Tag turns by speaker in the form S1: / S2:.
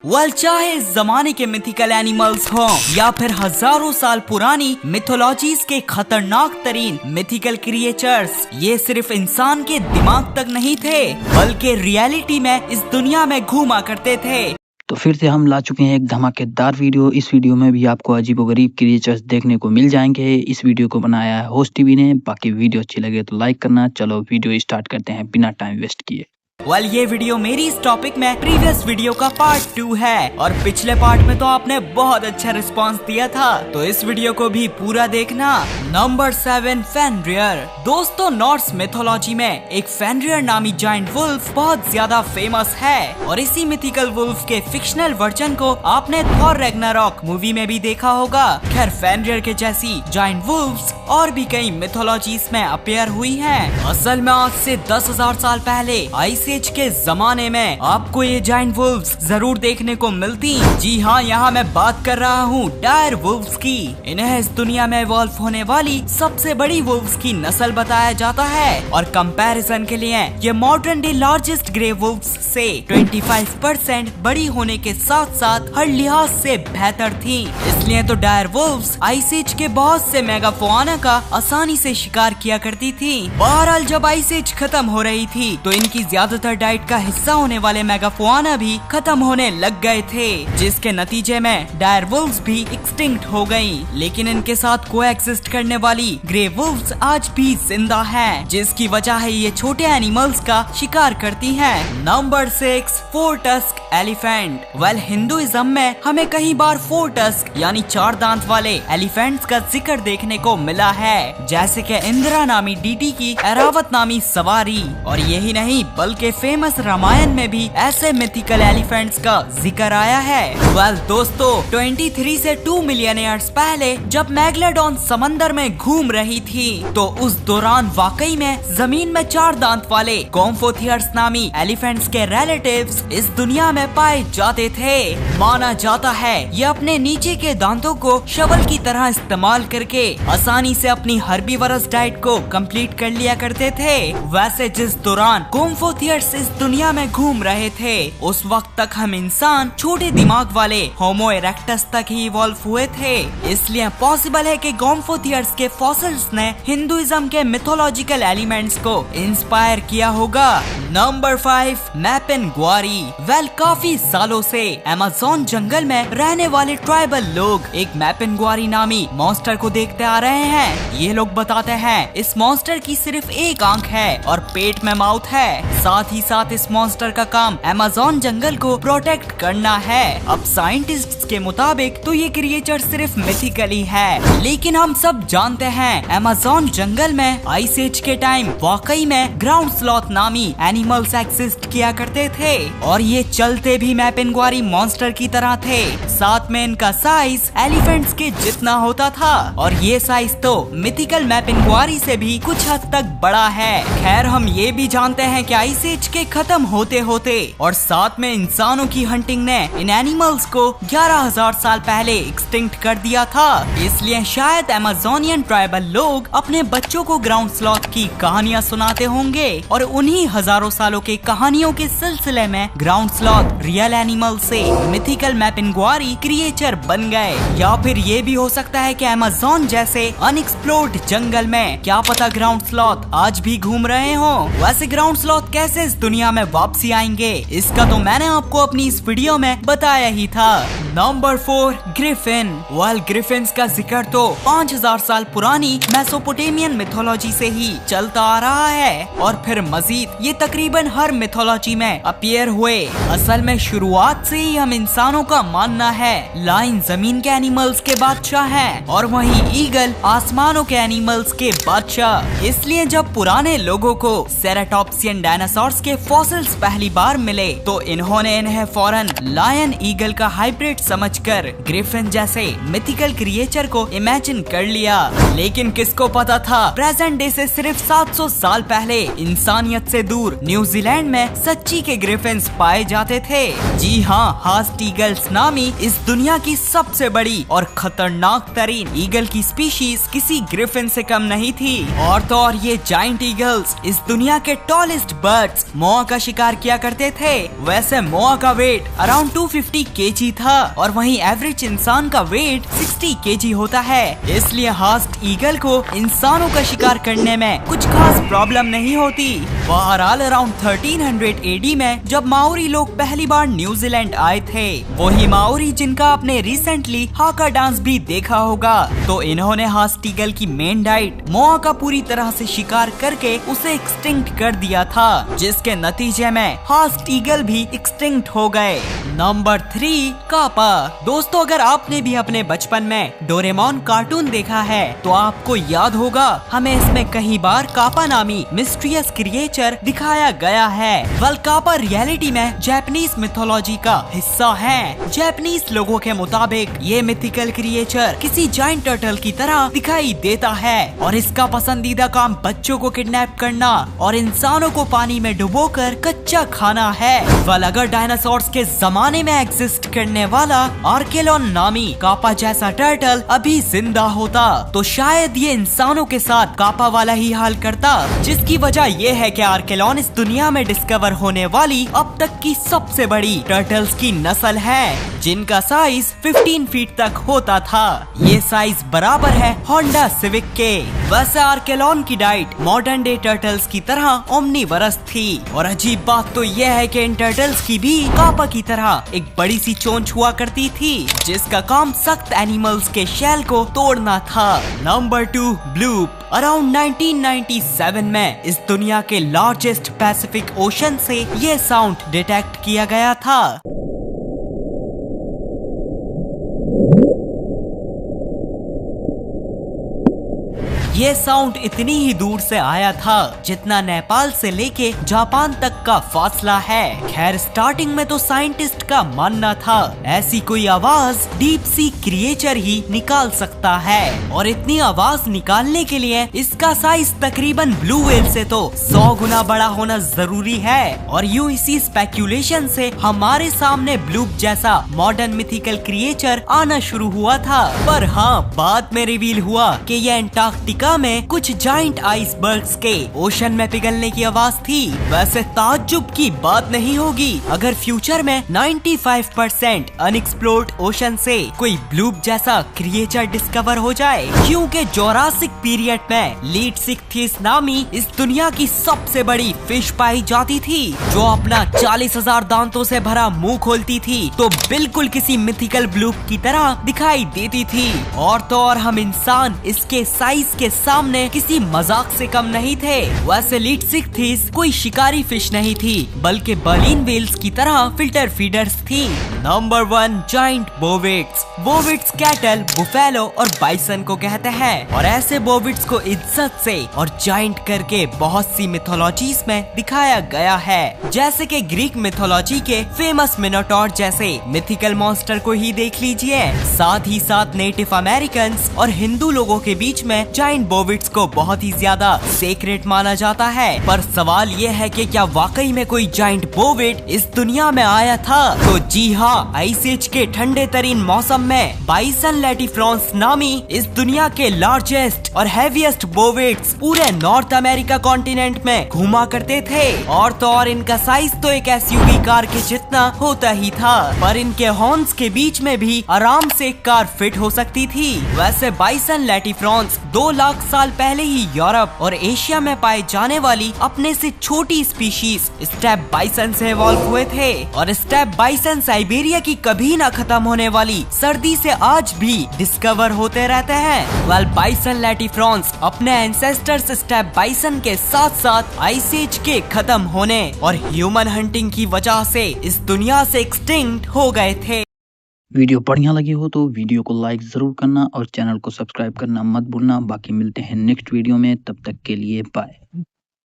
S1: चाहे इस जमाने के मिथिकल एनिमल्स हों या फिर हजारों साल पुरानी मिथोलॉजीज के खतरनाक तरीन मिथिकल क्रिएचर्स, ये सिर्फ इंसान के दिमाग तक नहीं थे बल्कि रियलिटी में इस दुनिया में घूमा करते थे।
S2: तो फिर से हम ला चुके हैं एक धमाकेदार वीडियो। इस वीडियो में भी आपको अजीबोगरीब क्रिएचर्स देखने को मिल जाएंगे। इस वीडियो को बनाया है होस्ट टीवी ने। बाकी वीडियो अच्छी लगे तो लाइक करना। चलो वीडियो स्टार्ट करते हैं बिना टाइम वेस्ट किए।
S1: ये वीडियो मेरी इस टॉपिक में प्रीवियस वीडियो का पार्ट 2 है और पिछले पार्ट में तो आपने बहुत अच्छा रिस्पांस दिया था, तो इस वीडियो को भी पूरा देखना। नंबर 7, फेनरियर। दोस्तों, नॉर्स मिथोलॉजी में एक फेनरियर नामी जायंट वुल्फ बहुत ज्यादा फेमस है और इसी मिथिकल वुल्फ के फिक्शनल वर्जन को आपने थॉर रैग्नारॉक मूवी में भी देखा होगा। खैर, फेनरियर के जैसी जायंट वुल्फ्स और भी कई मिथोलॉजीज में अपीयर हुई हैं। असल में आज से 10,000 साल पहले आइस एज के जमाने में आपको ये जायंट वुल्व्स जरूर देखने को मिलती। जी हाँ, यहाँ मैं बात कर रहा हूँ डायर वुल्व्स की। इन्हें इस दुनिया में इवॉल्व होने वाली सबसे बड़ी वुल्व्स की नस्ल बताया जाता है और कंपैरिजन के लिए ये modern day largest grey Wolves से 25% बड़ी होने के साथ साथ हर लिहाज से बेहतर थी। इसलिए तो डायर वुल्व्स आइस एज के बहुत से मेगाफोना का आसानी से शिकार किया करती थी। बहरहाल, जब आइस एज खत्म हो रही थी तो इनकी ज्यादातर डाइट का हिस्सा होने वाले मेगाफोना भी खत्म होने लग गए थे, जिसके नतीजे में डायर वुल्व्स भी एक्सटिंक्ट हो गयी। लेकिन इनके साथ कोएग्जिस्ट करने वाली ग्रे वुल्व्स आज भी जिंदा हैं, जिसकी वजह है ये छोटे एनिमल्स का शिकार करती हैं। Number 6, 4 tusk elephant. हिंदुइज्म में हमें कई बार 4 टस्क यानी 4 दांत वाले एलिफेंट्स का जिक्र देखने को मिला है, जैसे कि इंदिरा नामी डीडी की एरावत नामी सवारी। और यही नहीं बल्कि फेमस रामायण में भी ऐसे मिथिकल एलिफेंट्स का जिक्र आया है। दोस्तों, 23 से 2 मिलियन ईयर्स पहले जब मैग्लेडोन समंदर में घूम रही थी तो उस दौरान वाकई में जमीन में 4 दांत वाले गोम्फोथियर्स नामी एलिफेंट्स के रिलेटिव्स इस दुनिया में पाए जाते थे। माना जाता है ये अपने नीचे के दांतों को शवल की तरह इस्तेमाल करके आसानी से अपनी हर्बीवरस डाइट को कंप्लीट कर लिया करते थे। वैसे जिस दौरान गोम्फोथियर्स इस दुनिया में घूम रहे थे उस वक्त तक हम इंसान छोटे दिमाग वाले होमो इरेक्टस तक ही इवॉल्व हुए थे। इसलिए पॉसिबल है कि गोम्फोथियर्स के फॉसिल्स ने हिंदुइज्म के मिथोलॉजिकल एलिमेंट्स को इंस्पायर किया होगा। नंबर 5, मैपिनग्वारी। काफी सालों से अमेज़न जंगल में रहने वाले ट्राइबल लोग एक मैपिनग्वारी नामी मॉन्स्टर को देखते आ रहे हैं। ये लोग बताते हैं इस मॉन्स्टर की सिर्फ एक आंख है और पेट में माउथ है। साथ ही साथ इस मॉन्स्टर का काम अमेज़न जंगल को प्रोटेक्ट करना है। अब साइंटिस्ट्स के मुताबिक तो ये क्रिएचर सिर्फ मिथिकली है, लेकिन हम सब जानते हैं अमेज़न जंगल में आइस एज के टाइम वाकई में ग्राउंड स्लॉथ नामी एनिमल्स एक्सिस्ट किया करते थे और ये चलते भी मैपिनग्वारी मॉन्स्टर की तरह थे। साथ में इनका साइज एलिफेंट्स के जितना होता था और ये साइज तो मिथिकल मैपिनग्वारी से भी कुछ हद तक बड़ा है। खैर, हम ये भी जानते हैं कि आइस एज के खत्म होते होते और साथ में इंसानों की हंटिंग ने इन एनिमल्स को 11,000 साल पहले एक्सटिंक्ट कर दिया था। इसलिए शायद अमेज़ोनियन ट्राइबल लोग अपने बच्चों को ग्राउंड स्लॉथ की कहानियाँ सुनाते होंगे और उन्हीं हजारों सालों के कहानियों के सिलसिले में ग्राउंड स्लॉथ रियल एनिमल से मिथिकल मैपिनग्वारी क्रिएचर बन गए। या फिर ये भी हो सकता है कि अमेज़न जैसे अनएक्सप्लोर्ड जंगल में क्या पता ग्राउंड स्लॉथ आज भी घूम रहे हो। वैसे ग्राउंड स्लॉथ कैसे इस दुनिया में वापसी आएंगे इसका तो मैंने आपको अपनी इस वीडियो में बताया ही था। Number 4, Griffin. ग्रिफिन्स का जिक्र तो 5,000 साल पुरानी मेसोपोटामियन मिथोलॉजी से ही चलता आ रहा है और फिर मजीद ये तकरीबन हर मिथोलॉजी में अपीयर हुए। असल में शुरुआत से ही हम इंसानों का मानना है लायन जमीन के एनिमल्स के बादशाह हैं और वहीं ईगल आसमानों के एनिमल्स के बादशाह। इसलिए जब पुराने लोगों को सेराटॉप्सियन डायनासोर्स के फॉसिल्स पहली बार मिले तो इन्होंने इन्हें फौरन लायन ईगल का हाइब्रिड समझकर ग्रिफिन जैसे मिथिकल क्रिएचर को इमेजिन कर लिया। लेकिन किसको पता था प्रेजेंट डे से सिर्फ 700 साल पहले इंसानियत से दूर न्यूजीलैंड में सच्ची के ग्रिफिन्स पाए जाते थे। जी हाँ, हास्ट ईगल्स नामी इस दुनिया की सबसे बड़ी और खतरनाक तरीन ईगल की स्पीशीज किसी ग्रिफिन से कम नहीं थी। और तो और ये जाइंट ईगल्स इस दुनिया के टॉलेस्ट बर्ड्स मोआ का शिकार किया करते थे। वैसे मोआ का वेट अराउंड 250 केजी था और वहीं एवरेज इंसान का वेट 60 केजी होता है। इसलिए हास्ट ईगल को इंसानों का शिकार करने में कुछ खास प्रॉब्लम नहीं होती। बहरहाल अराउंड 1300 AD में जब माओरी लोग पहली बार न्यूजीलैंड आए थे, वही माओरी जिनका आपने रिसेंटली हाका डांस भी देखा होगा, तो इन्होंने हास्ट ईगल की मेन डाइट मोआ का पूरी तरह से शिकार करके उसे एक्सटिंक्ट कर दिया था, जिसके नतीजे में हास्ट ईगल भी एक्सटिंक्ट हो गए। नंबर 3, कापा। दोस्तों, अगर आपने भी अपने बचपन में डोरेमोन कार्टून देखा है तो आपको याद होगा हमें इसमें कई बार कापा नामी मिस्टीरियस क्रिएचर दिखाया गया है। वेल, कापा रियलिटी में जापानीज मिथोलॉजी का हिस्सा है। जापानीज लोगों के मुताबिक ये मिथिकल क्रिएचर किसी जाइंट टर्टल की तरह दिखाई देता है और इसका पसंदीदा काम बच्चों को किडनैप करना और इंसानों को पानी में डुबोकर कच्चा खाना है। वेल, अगर डायनासोर्स के जमाने में एग्जिस्ट करने वाला आर्केलॉन नामी कापा जैसा टर्टल अभी जिंदा होता तो शायद ये इंसानों के साथ कापा वाला ही हाल करता, जिसकी वजह ये है कि आर्केलॉन इस दुनिया में डिस्कवर होने वाली अब तक की सबसे बड़ी टर्टल्स की नस्ल है, जिनका साइज 15 फीट तक होता था। ये साइज बराबर है होंडा सिविक के। वैसे आर्केलॉन की डाइट मॉडर्न डे टर्टल्स की तरह ओमनीवरस थी और अजीब बात तो यह है कि इन टर्टल्स की भी कापा की तरह एक बड़ी सी चोंच हुआ करती थी, जिसका काम सख्त एनिमल्स के शेल को तोड़ना था। Number 2, bloop. अराउंड 1997 में इस दुनिया के लार्जेस्ट पैसिफिक ओशन से ये साउंड डिटेक्ट किया गया था। ये साउंड इतनी ही दूर से आया था जितना नेपाल से लेके जापान तक का फासला है। खैर, स्टार्टिंग में तो साइंटिस्ट का मानना था ऐसी कोई आवाज डीप सी क्रिएचर ही निकाल सकता है और इतनी आवाज निकालने के लिए इसका साइज तकरीबन ब्लू व्हेल से तो 100 गुना बड़ा होना जरूरी है। और यूं इसी स्पेक्यूलेशन से हमारे सामने ब्लूप जैसा मॉडर्न मिथिकल क्रिएचर आना शुरू हुआ था। पर हाँ, बाद में रिवील हुआ कि ये एंटार्क्टिका में कुछ जाइंट आइसबर्ग्स के ओशन में पिघलने की आवाज थी। वैसे ताज्जुब की बात नहीं होगी अगर फ्यूचर में 95% अनएक्सप्लोर्ड ओशन से कोई ब्लूप जैसा क्रिएचर डिस्कवर हो जाए, क्योंकि जोरासिक पीरियड में लीडसिक्थिस नामी इस दुनिया की सबसे बड़ी फिश पाई जाती थी, जो अपना 40,000 दांतों से भरा मुंह खोलती थी तो बिल्कुल किसी मिथिकल ब्लूप की तरह दिखाई देती थी। और तो और हम इंसान इसके साइज के सामने किसी मजाक से कम नहीं थे। वैसे लीडसिक्थिस कोई शिकारी फिश नहीं थी, बल्कि बर्लिन व्हेल्स की तरह फिल्टर फीडर्स थी। Number 1, giant bovids. Bovids cattle, buffalo और बाइसन को कहते हैं और ऐसे बोविड्स को इज्जत से और जाइंट करके बहुत सी मिथोलॉजीज में दिखाया गया है, जैसे कि ग्रीक मिथोलॉजी के फेमस मिनोटॉर जैसे मिथिकल मॉन्स्टर को ही देख लीजिए। साथ ही साथ नेटिव अमेरिकन और हिंदू लोगों के बीच में जाइंट बोविड्स को बहुत ही ज्यादा सेक्रेट माना जाता है। पर सवाल ये है कि क्या वाकई में कोई जाइंट बोविड इस दुनिया में आया था? तो जी हाँ, आइस एज के ठंडे तरीन मौसम में बाइसन लैटिफ्रॉन्स नामी इस दुनिया के लार्जेस्ट और हैवीएस्ट बोविड्स पूरे नॉर्थ अमेरिका कॉन्टिनेंट में घूमा करते थे। और तो और इनका साइज तो एक एसयूवी कार के जितना होता ही था, पर इनके हॉर्न्स के बीच में भी आराम से एक कार फिट हो सकती थी। वैसे बाइसन लैटिफ्रॉन्स 2 लाख साल पहले ही यूरोप और एशिया में पाए जाने वाली अपने से छोटी स्पीशीज स्टेप बाइसन से इवॉल्व हुए थे और स्टेप बाइसन साइबेरिया की कभी ना खत्म होने वाली सर्दी से आज भी डिस्कवर होते रहते हैं। वेल, बाइसन लैटिफ्रॉन्स अपने एंसेस्टर्स स्टेप बाइसन के साथ साथ आइस एज के खत्म होने और ह्यूमन हंटिंग की वजह से इस दुनिया से एक्सटिंक्ट हो गए थे।
S2: वीडियो बढ़िया लगी हो तो वीडियो को लाइक जरूर करना और चैनल को सब्सक्राइब करना मत भूलना। बाकी मिलते हैं नेक्स्ट वीडियो में, तब तक के लिए बाय।